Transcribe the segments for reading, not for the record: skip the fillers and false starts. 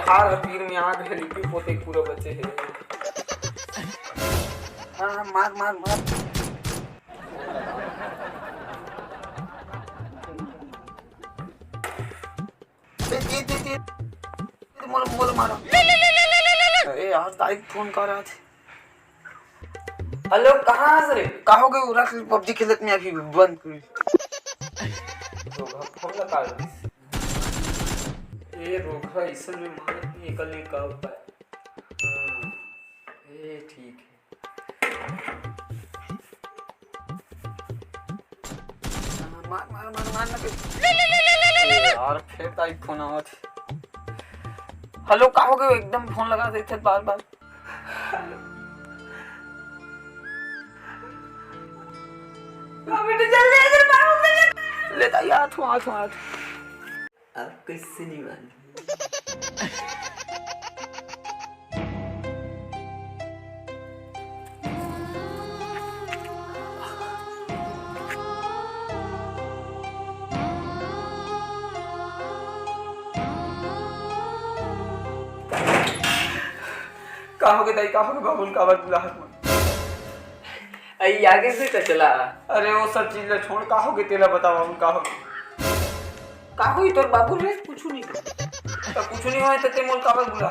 हार तीर में आग है लिपि पोते पूरा बचे है। हाँ मार मार मार। दे मोल मारो। अरे यार ताई फोन कर रहा थे। हेलो कहाँ से रे? कहाँ गए? रख पबजी खेलत में अभी बंद कर। रोगा फोन लगा लो। ये रोगा इसन में मार निकलने का उपाय। हाँ ये ठीक है। मार मार मार मार ना यार फिर ताई फोन आवत। हेलो कहाँ गए? एकदम फोन लगा देते बार बार। बेटे जल्दी इधर मारो। ले ताई हाथ अब किससे नहीं मालूम। कहाँ हो गए ताई? कहाँ हो गए? बाबुल का आवाज बुला हाथ में। आगे से का चला। अरे वो सब चीज ले छोड़। कहाँ हो गए तेला बताओ। बाबुल कहाँ हो गए? कहाँ हुई तोर बाबुल रे? कुछ नहीं तो कुछ नहीं हुआ तो ते मोल का आवाज बुला।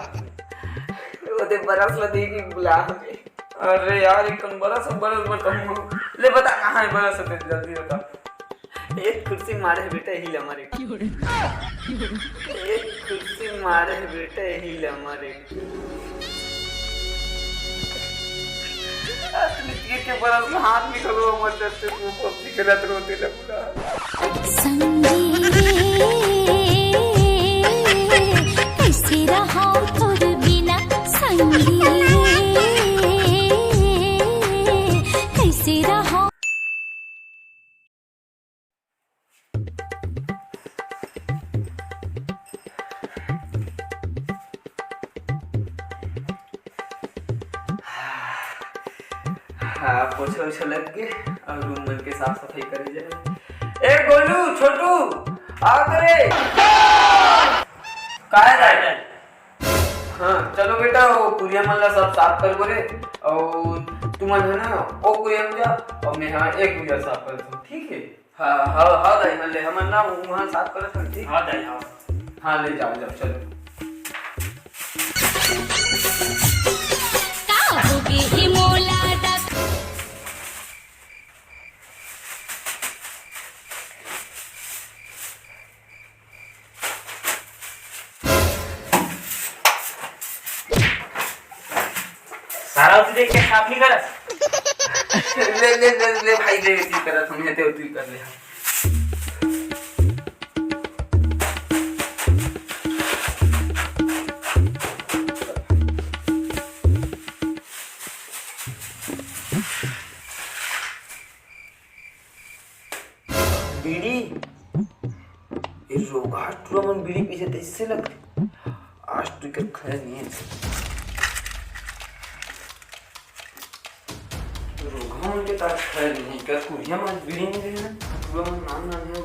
वो ते बरस ला दे की बुला। अरे यार एक बरस बताऊं। ले बता कहाँ है बरस? ते जल्दी बता। एक कुर्सी मारे बेटा हिल हमारे। एक कुर्सी मारे बेटा हिल हमारे। के बरस में हाथ निकलो मत से तू पबजी खेलत रोते लगूला। कैसे रहा तोर बिना संगी, कैसे रहा। हाँ पोछा उछा लग गए और रूम मन के साफ सफाई करे जाए। ए गोलू छोटू आ करे। काय जाए? हाँ चलो बेटा वो कुरिया मल्ला सब साफ कर बोले और तुम है ना वो कुरिया में जा और मैं हाँ एक कुरिया साफ कर दूँ। ठीक है? हाँ हाँ हाँ दाई मल्ले हम ना वहाँ साफ कर सकते। ठीक हाँ दाई हाँ हाँ ले जाओ जाओ चलो। सारा उसे देख के साफ नहीं करा। ले भाई ले इसी तरह समझे थे तू कर ले। बीड़ी ये रोगा तू मन बीड़ी पीछे तो इससे लग आज तू क्या खैर नहीं है। के ताज खैर नहीं क्या कुरिया मन बीड़ी नहीं देना पूरा मन नाम है।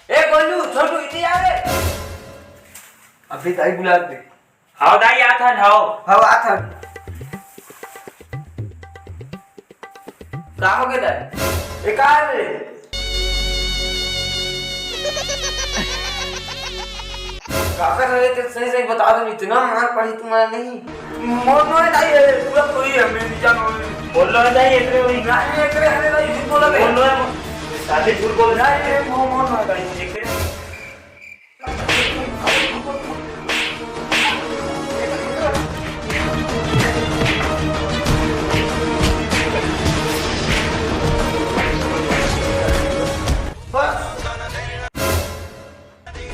ए गोलू छोटू इधर आ रे। अभी ताई बुला दे। हां दाई आथन हां हां आथन। का हो गया दाई? ए का रे? का कर रहे थे? सही सही बता दो। इतना मार पड़ी तुम्हारे नहीं मोर नो दाई पूरा कोई है मैं जानो बोल लो दाई एकरे वही ना एकरे हने दाई झूठ बोला बोल लो साथे झूठ बोल ना ये मोर ना दाई एकरे। बस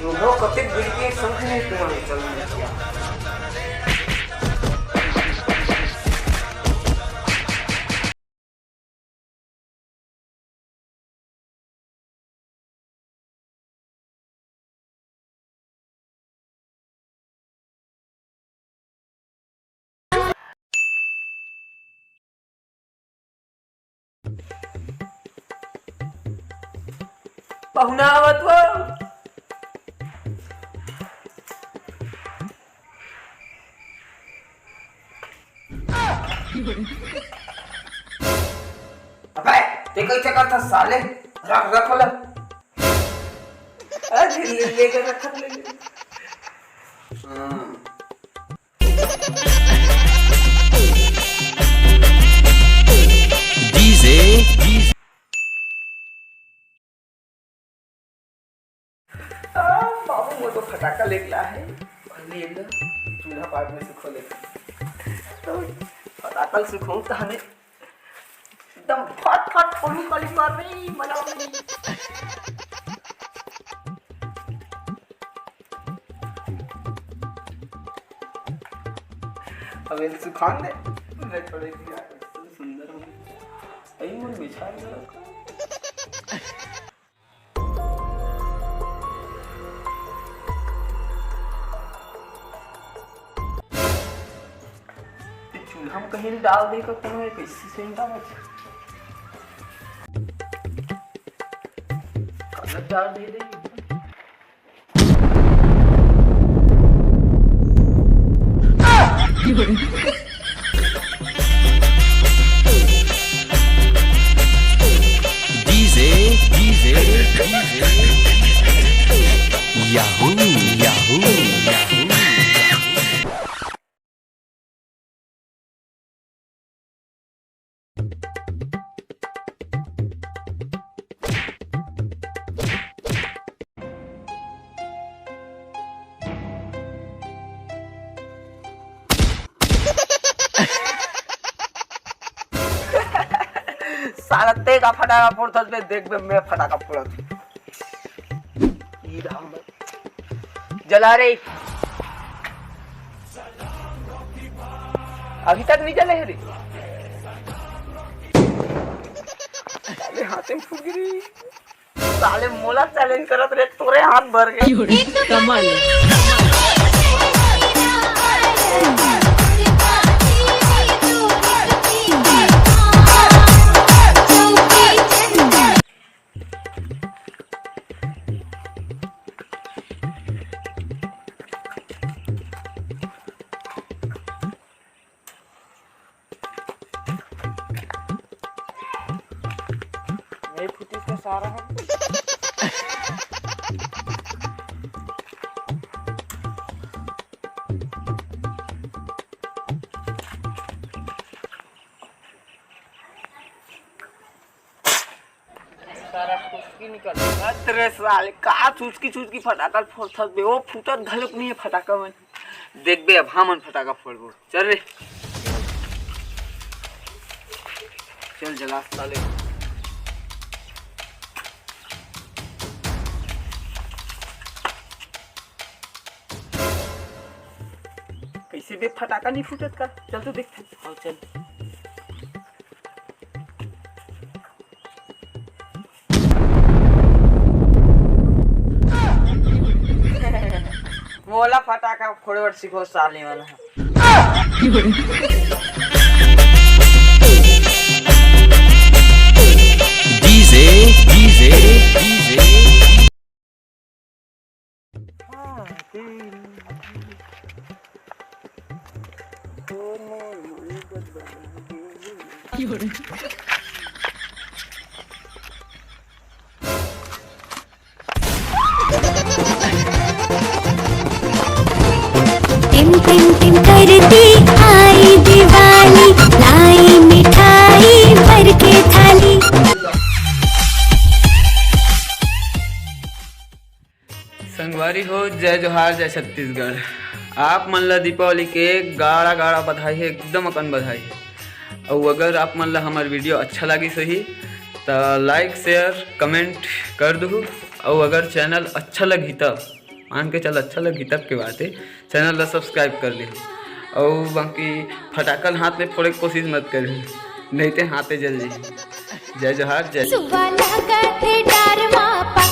वो कते बिल के समझ नहीं तुम्हारे चलने किया। पहुना आवत वो अबे ते कैसे करता साले, रख वाला अरे ले के रख ले। बाबू वो तो फटाका लेके है, ले लो चूल्हा पाट में से खोले तो फटाकल से खोलता हमें एकदम फट फट पोलू कली मार रही मजा नहीं। अब ये सुखान दे मैं थोड़े सुंदर हूँ आई मन बिछा दिया। हम कहीं डाल दे तो तुम्हें कैसे से डाल दे दे याहू याहू याहू। साला ते का फटाका फोड़ता बे देख बे मैं फटाका फोड़ा जला रे अभी तक नहीं जले रे साले हाथ में फूट गई साले मोला चैलेंज करत रे तोरे हाथ भर गए कमाल। फुटी का सारा है सारा खुशकी निकल तेरे साले का चुचकी फटाका फोड़ता बे वो फूटत घलक नहीं है फटाका में देख बे अब हमन फटाका फोड़बो चल रे चल जला साले कैसे बे फटाका नहीं फूटत का चल तो देख आओ चल मोला फटाका फोड़वर सीखो साली वाला डीजे डीजे डीजे। टिम टिम टिम करती आई दिवाली लाई मिठाई भर के थाली। संगवारी हो जय जोहार जय छत्तीसगढ़। आप मन ला दीपावली के गाड़ा गाड़ा बधाई है एकदम अकन बधाई है। और अगर आप मन ला हमार वीडियो अच्छा लगी सही तो लाइक शेयर कमेंट कर दो। और अगर चैनल अच्छा लगी तब मान के चल अच्छा लगी तब के बात है चैनल ला सब्सक्राइब कर ली। और बाकी फटाकल हाथ में फोड़े की कोशिश मत करी नहीं तो हाथे जल जाए। जय जोहार जय।